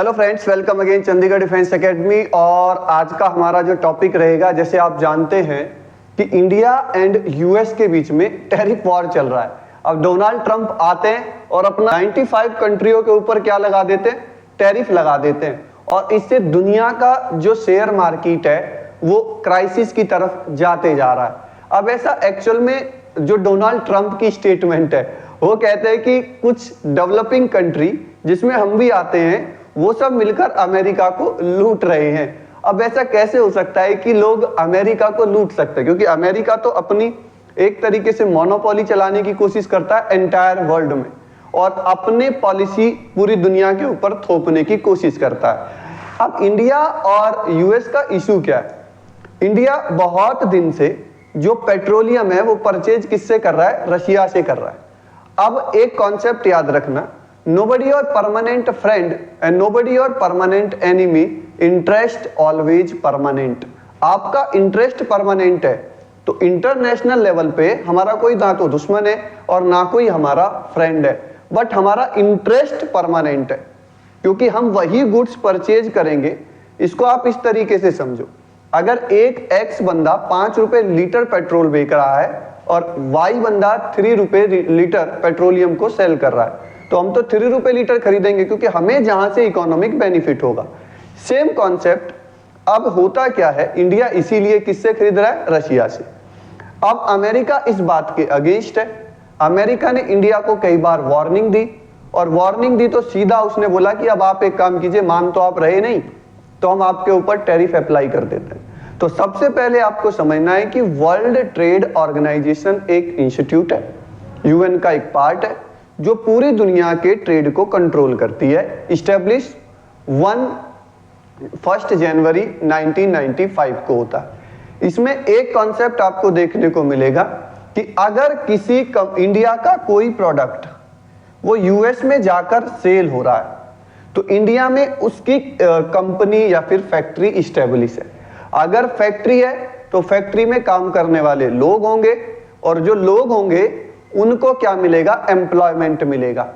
Hello friends, welcome again Chandigarh defence academy. और आज का हमारा जो टॉपिक रहेगा, जैसे आप जानते हैं कि इंडिया एंड यूएस के बीच में टैरिफ वॉर चल रहा है। अब डोनाल्ड ट्रंप आते हैं और अपना 95 कंट्रियों के ऊपर क्या लगा देते हैं, टैरिफ लगा देते हैं। और इससे दुनिया का जो शेयर मार्केट है वो क्राइसिस की तरफ जाते जा रहा है। अब ऐसा एक्चुअल में जो डोनाल्ड ट्रंप की स्टेटमेंट है, वो कहते हैं कि कुछ डेवलपिंग कंट्री जिसमें हम भी आते हैं वो सब मिलकर अमेरिका को लूट रहे हैं। अब ऐसा कैसे हो सकता है कि लोग अमेरिका को लूट सकते हैं, क्योंकि अमेरिका तो अपनी एक तरीके से मोनोपोली चलाने की कोशिश करता है एंटायर वर्ल्ड में और अपने पॉलिसी पूरी दुनिया के ऊपर थोपने की कोशिश करता है। अब इंडिया और यूएस का इशू क्या है? इंडिया बहुत दिन से जो पेट्रोलियम है वो परचेज किससे कर रहा है? रशिया से कर रहा है। अब एक कॉन्सेप्ट याद रखना, nobody your permanent friend and nobody your permanent enemy, interest always permanent। आपका इंटरेस्ट परमानेंट है तो इंटरनेशनल लेवल पे हमारा कोई ना तो दुश्मन है और ना कोई हमारा फ्रेंड है, बट हमारा इंटरेस्ट परमानेंट है क्योंकि हम वही गुड्स परचेज करेंगे। इसको आप इस तरीके से समझो, अगर एक एक्स बंदा 5 रुपए लीटर पेट्रोल बेच रहा है और वाई बंदा 3 रुपए लीटर पेट्रोलियम को सेल कर रहा है, तो हम तो 3 रुपए लीटर खरीदेंगे क्योंकि हमें जहां से इकोनॉमिक बेनिफिट होगा। सेम कॉन्सेप्ट अब होता क्या है, इंडिया इसीलिए किससे खरीद रहा है? रशिया से। अब अमेरिका इस बात के अगेंस्ट है। अमेरिका ने इंडिया को कई बार वार्निंग दी और वार्निंग दी तो सीधा उसने बोला कि अब आप एक काम कीजिए, मान तो आप रहे नहीं तो हम आपके ऊपर टैरिफ अप्लाई कर देते हैं। तो सबसे पहले आपको समझना है कि वर्ल्ड ट्रेड ऑर्गेनाइजेशन एक इंस्टीट्यूट है, यूएन का एक पार्ट है जो पूरी दुनिया के ट्रेड को कंट्रोल करती है। इस्टेब्लिश 1 जनवरी 1995 को होता है। इसमें एक कॉन्सेप्ट आपको देखने को मिलेगा कि अगर किसी इंडिया का कोई प्रोडक्ट वो यूएस में जाकर सेल हो रहा है तो इंडिया में उसकी कंपनी या फिर फैक्ट्री इस्टेब्लिश है। अगर फैक्ट्री है तो फैक्ट्री में काम करने वाले लोग होंगे और जो लोग होंगे उनको क्या मिलेगा? एम्प्लॉयमेंट मिलेगा।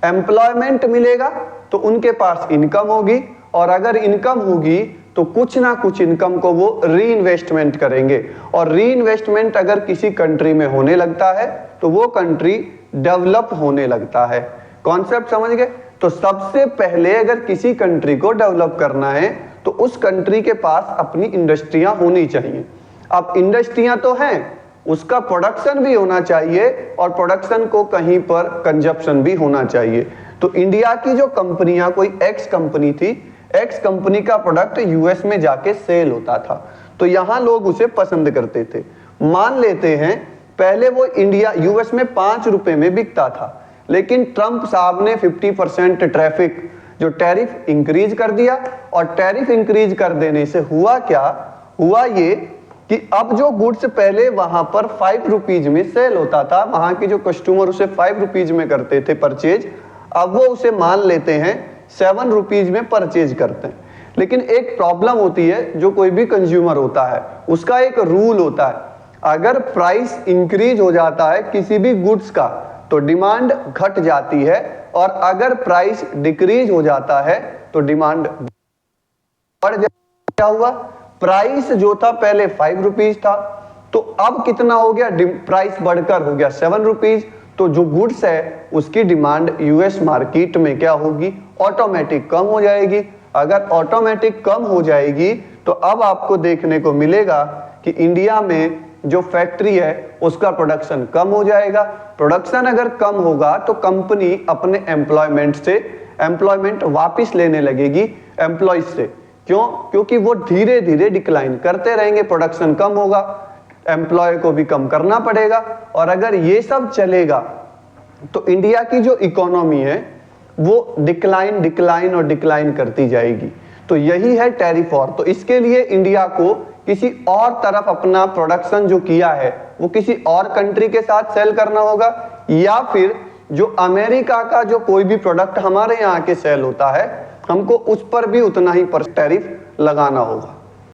एम्प्लॉयमेंट मिलेगा तो उनके पास इनकम होगी और अगर इनकम होगी तो कुछ ना कुछ इनकम को वो री इन्वेस्टमेंट करेंगे और री इन्वेस्टमेंट अगर किसी कंट्री में होने लगता है तो वो कंट्री डेवलप होने लगता है। कॉन्सेप्ट समझ गए? तो सबसे पहले अगर किसी कंट्री को डेवलप करना है तो उस कंट्री के पास अपनी इंडस्ट्रियां होनी चाहिए। अब इंडस्ट्रियां तो हैं, उसका प्रोडक्शन भी होना चाहिए और प्रोडक्शन को कहीं पर कंजप्शन भी होना चाहिए। तो इंडिया की जो कंपनियां, कोई एक्स कंपनी थी, एक्स कंपनी का प्रोडक्ट यूएस में जाके सेल होता था तो यहां लोग उसे पसंद करते थे। मान लेते हैं पहले वो इंडिया यूएस में 5 रुपए में बिकता था, लेकिन ट्रंप साहब ने 50% ट्रैफिक जो टैरिफ इंक्रीज कर दिया और टैरिफ इंक्रीज कर देने से हुआ क्या? हुआ ये कि अब जो गुड्स पहले वहां पर 5 रुपीज में सेल होता था, वहां के जो कस्टमर उसे 5 रुपीज में करते थे परचेज, अब वो उसे मान लेते हैं 7 रुपीज में परचेज करते हैं। लेकिन एक प्रॉब्लम होती है, जो कोई भी कंज्यूमर होता है उसका एक रूल होता है, अगर प्राइस इंक्रीज हो जाता है किसी भी गुड्स का तो डिमांड घट जाती है और अगर प्राइस डिक्रीज हो जाता है तो डिमांड बढ़ जाती है। क्या हुआ? प्राइस जो था पहले 5 रुपीज था तो अब कितना हो गया? प्राइस बढ़कर हो गया 7 रुपीज। तो जो गुड्स है उसकी डिमांड यूएस मार्केट में क्या होगी? ऑटोमेटिक कम हो जाएगी। अगर ऑटोमेटिक कम हो जाएगी तो अब आपको देखने को मिलेगा कि इंडिया में जो फैक्ट्री है उसका प्रोडक्शन कम हो जाएगा। प्रोडक्शन अगर कम होगा तो कंपनी अपने एम्प्लॉयमेंट से एम्प्लॉयमेंट वापिस लेने लगेगी एम्प्लॉयज से। क्यों? क्योंकि वो धीरे धीरे डिक्लाइन करते रहेंगे, प्रोडक्शन कम होगा, एम्प्लॉय को भी कम करना पड़ेगा और अगर ये सब चलेगा तो इंडिया की जो इकोनॉमी है वो डिक्लाइन और डिक्लाइन करती जाएगी। तो यही है टैरिफ वॉर। तो इसके लिए इंडिया को किसी और तरफ अपना प्रोडक्शन जो किया है वो किसी और कंट्री के साथ सेल करना होगा या फिर जो अमेरिका का जो कोई भी प्रोडक्ट हमारे यहाँ के सेल होता है हमको उस पर भी उतना ही टैरिफ लगाना होगा।